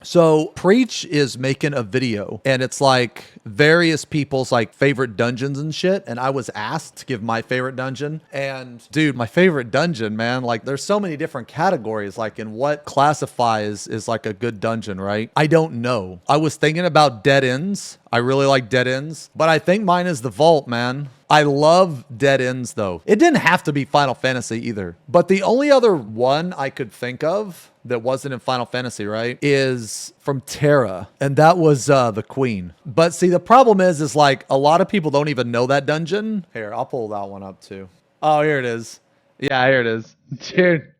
So Preach is making a video and it's like various people's like favorite dungeons and shit. And I was asked to give my favorite dungeon. And dude, my favorite dungeon, man, like there's so many different categories, like in what classifies is like a good dungeon, right? I don't know. I was thinking about dead ends. I really like dead ends, but I think mine is the vault, man. I love dead ends though. It didn't have to be Final Fantasy either, but the only other one I could think of that wasn't in Final Fantasy, right, is from Terra, and that was the Queen. But see, the problem is like a lot of people don't even know that dungeon. Here, I'll pull that one up too. Oh, here it is. Yeah, here it is. Dude.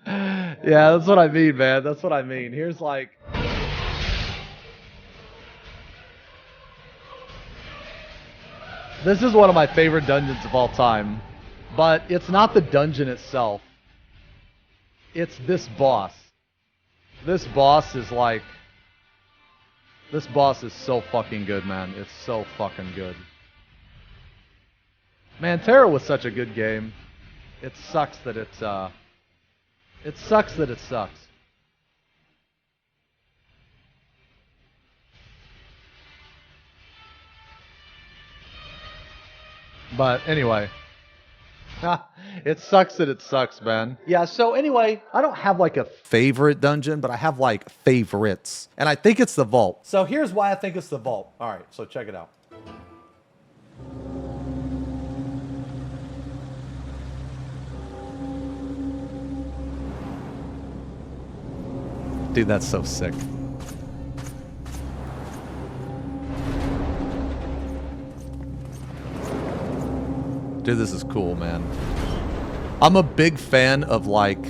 Yeah, that's what I mean, man. That's what I mean. Here's like... This is one of my favorite dungeons of all time, but it's not the dungeon itself. It's this boss. This boss is like... This boss is so fucking good, man. It's so fucking good. Man, Terra was such a good game. It sucks that it sucks. But anyway, it sucks that it sucks, man. Yeah, so anyway, I don't have like a favorite dungeon, but I have like favorites. And I think it's the vault. So here's why I think it's the vault. All right, so check it out. Dude, that's so sick. Dude, this is cool, man. I'm a big fan of like,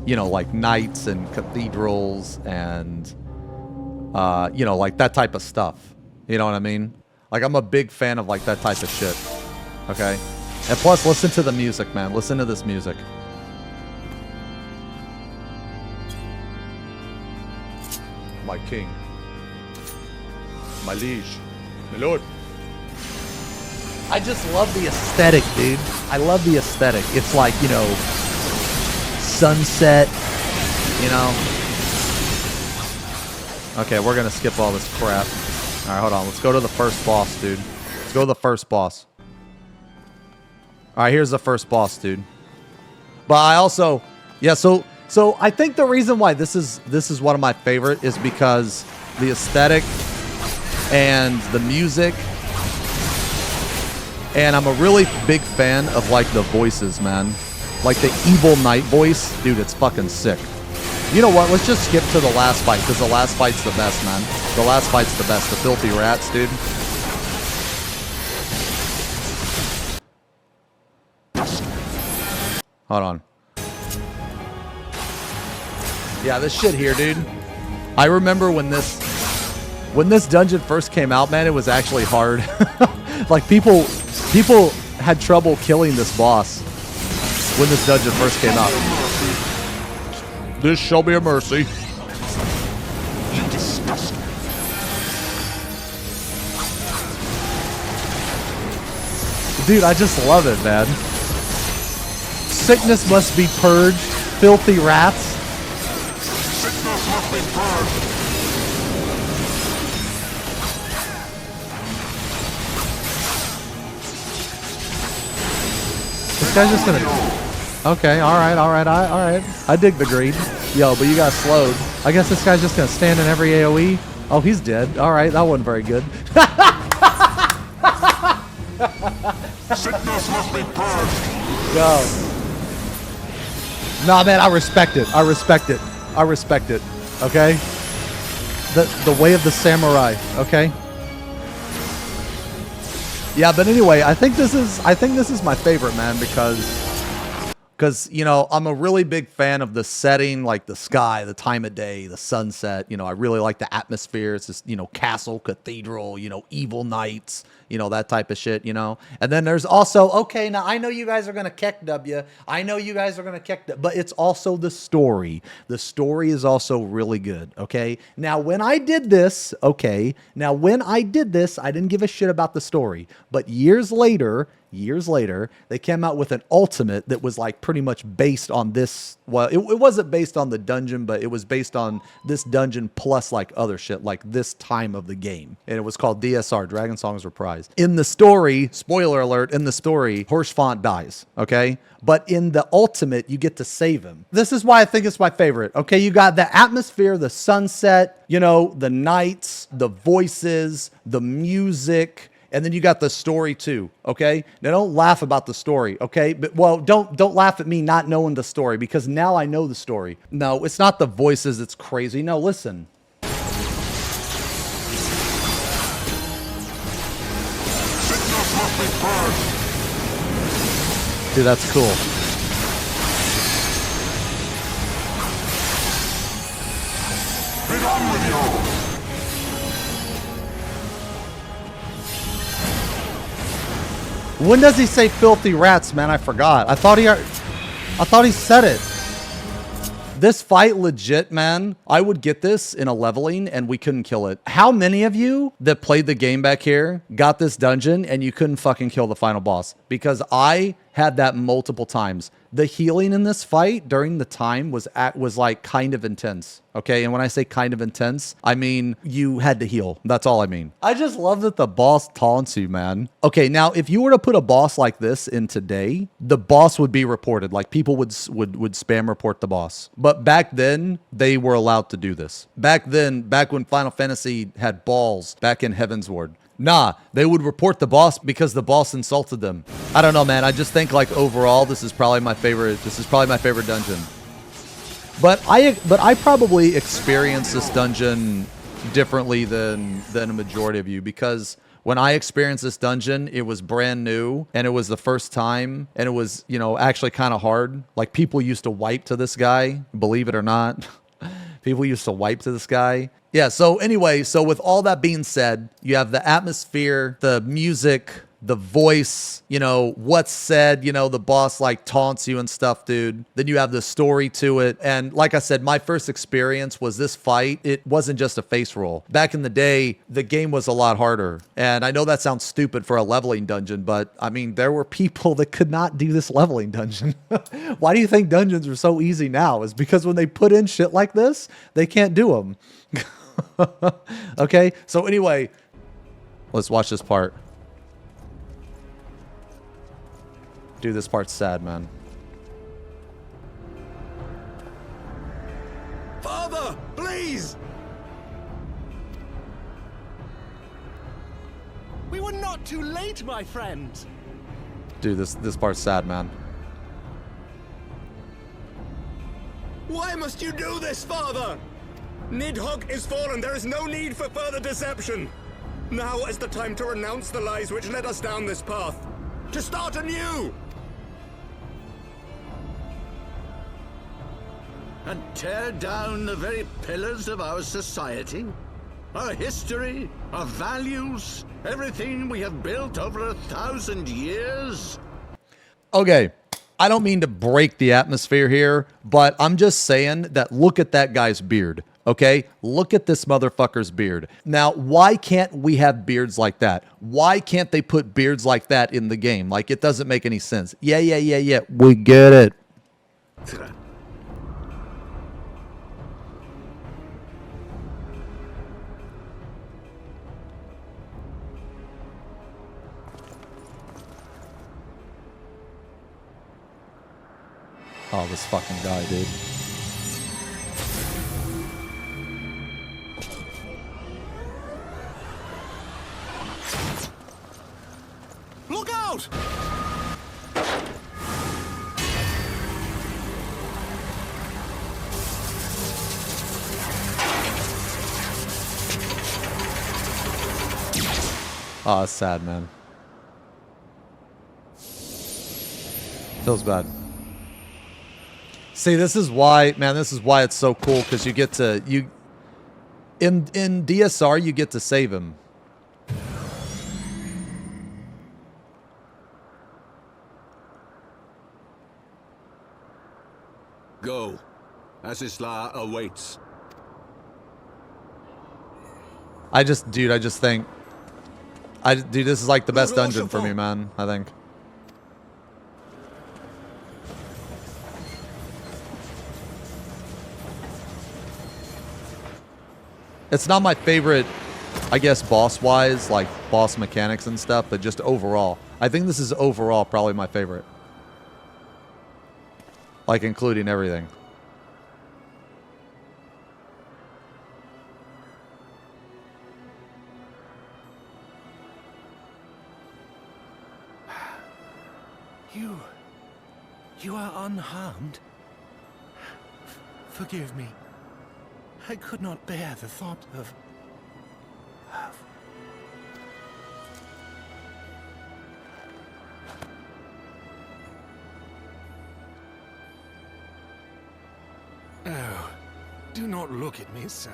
you know, like knights and cathedrals and, you know, like that type of stuff. You know what I mean? Like, I'm a big fan of like that type of shit. Okay? And plus, listen to the music, man. Listen to this music. My king. My liege. My lord. I just love the aesthetic, dude. I love the aesthetic. It's like, you know, sunset, you know. Okay, we're gonna skip all this crap. Alright, hold on. Let's go to the first boss, dude. Let's go to the first boss. Alright, here's the first boss, dude. But I also... Yeah, so I think the reason why this is one of my favorite is because the aesthetic and the music, and I'm a really big fan of like the voices, man. Like the evil knight voice, dude, it's fucking sick. You know what? Let's just skip to the last fight, because the last fight's the best, man. The last fight's the best. The filthy rats, dude. Hold on. Yeah, this shit here, dude. I remember when this dungeon first came out, man, it was actually hard. Like people had trouble killing this boss when this dungeon first came out. This shall be a mercy. You disgust me. Dude, I just love it, man. Sickness must be purged. Filthy rats. Sickness must be purged. This guy's just gonna... Okay, alright. I dig the greed. Yo, but you got slowed. I guess this guy's just gonna stand in every AoE. Oh, he's dead. Alright, that wasn't very good. Sickness must be purged. Yo. Nah, man, I respect it. I respect it. I respect it. Okay? The way of the samurai, okay? Yeah, but anyway, I think this is my favorite, man, because, you know, I'm a really big fan of the setting, like the sky, the time of day, the sunset. You know, I really like the atmosphere. It's just, you know, castle, cathedral, you know, evil knights, you know, that type of shit, you know. And then there's also, okay, now I know you guys are going to kick W. I know you guys are going to kick W. But it's also the story. The story is also really good, okay? Now, when I did this, I didn't give a shit about the story. But years later, years later, they came out with an ultimate that was like pretty much based on this. Well, it wasn't based on the dungeon, but it was based on this dungeon plus like other shit, like this time of the game. And it was called DSR, Dragon Songs Reprised. In the story, spoiler alert, in the story, Horschfont dies, okay? But in the ultimate, you get to save him. This is why I think it's my favorite, okay? You got the atmosphere, the sunset, you know, the nights, the voices, the music, and then you got the story too, okay? Now don't laugh about the story, okay? But well, don't laugh at me not knowing the story, because now I know the story. No, it's not the voices that's crazy. No, listen. Sickness must be purged. Dude, that's cool. Be done with you. When does he say filthy rats, man? I forgot. I thought he said it. This fight legit, man. I would get this in a leveling and we couldn't kill it. How many of you that played the game back here got this dungeon and you couldn't fucking kill the final boss? Because I had that multiple times. The healing in this fight during the time was like kind of intense. Okay, and when I say kind of intense, I mean you had to heal. That's all I mean. I just love that the boss taunts you, man. Okay, now if you were to put a boss like this in today, the boss would be reported. Like people would spam report the boss. But back then, they were allowed to do this. Back then, back when Final Fantasy had balls, back in Heavensward. Nah, they would report the boss because the boss insulted them. I don't know, man. I just think like overall, this is probably my favorite. This is probably my favorite dungeon. But I probably experienced this dungeon differently than a majority of you, because when I experienced this dungeon, it was brand new and it was the first time and it was, you know, actually kind of hard. Like people used to wipe to this guy, believe it or not. People used to wipe to this guy. Yeah, so anyway, so with all that being said, you have the atmosphere, the music, the voice, you know, what's said, you know, the boss like taunts you and stuff, dude. Then you have the story to it. And like I said, my first experience was this fight. It wasn't just a face roll. Back in the day, the game was a lot harder. And I know that sounds stupid for a leveling dungeon, but I mean, there were people that could not do this leveling dungeon. Why do you think dungeons are so easy now? Is because when they put in shit like this, they can't do them. Okay, so anyway, let's watch this part. Dude, this part's sad, man. Father, please! We were not too late, my friend. Dude, this part's sad, man. Why must you do this, Father? Nidhogg is fallen. There is no need for further deception. Now is the time to renounce the lies which led us down this path. To start anew! And tear down the very pillars of our society? Our history, our values, everything we have built over 1,000 years? Okay, I don't mean to break the atmosphere here, but I'm just saying that look at that guy's beard, okay? Look at this motherfucker's beard. Now, why can't we have beards like that? Why can't they put beards like that in the game? Like, it doesn't make any sense. Yeah, we get it. Oh, this fucking guy, dude. Look out! Oh, it's sad, man. Feels bad. See, this is why, man, this is why it's so cool, because you get to, in DSR, you get to save him. Go. Asisla awaits. Dude, I just think, dude, this is like the best dungeon for me, man, I think. It's not my favorite, I guess, boss-wise, like boss mechanics and stuff, but just overall. I think this is overall probably my favorite. Like, including everything. You are unharmed? Forgive me. I could not bear the thought of... Oh, do not look at me so.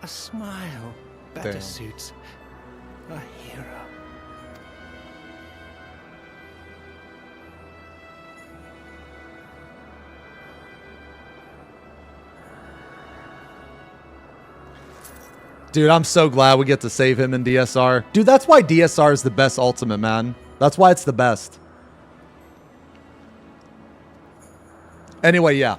A smile better Damn. suits a hero. Dude, I'm so glad we get to save him in DSR. Dude, that's why DSR is the best ultimate, man. That's why it's the best. Anyway, yeah.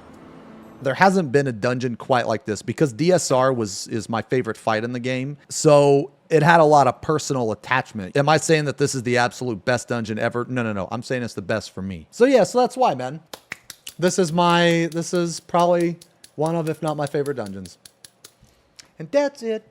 There hasn't been a dungeon quite like this because DSR is my favorite fight in the game. So it had a lot of personal attachment. Am I saying that this is the absolute best dungeon ever? No. I'm saying it's the best for me. So yeah, so that's why, man. This is probably one of, if not my favorite dungeons. And that's it.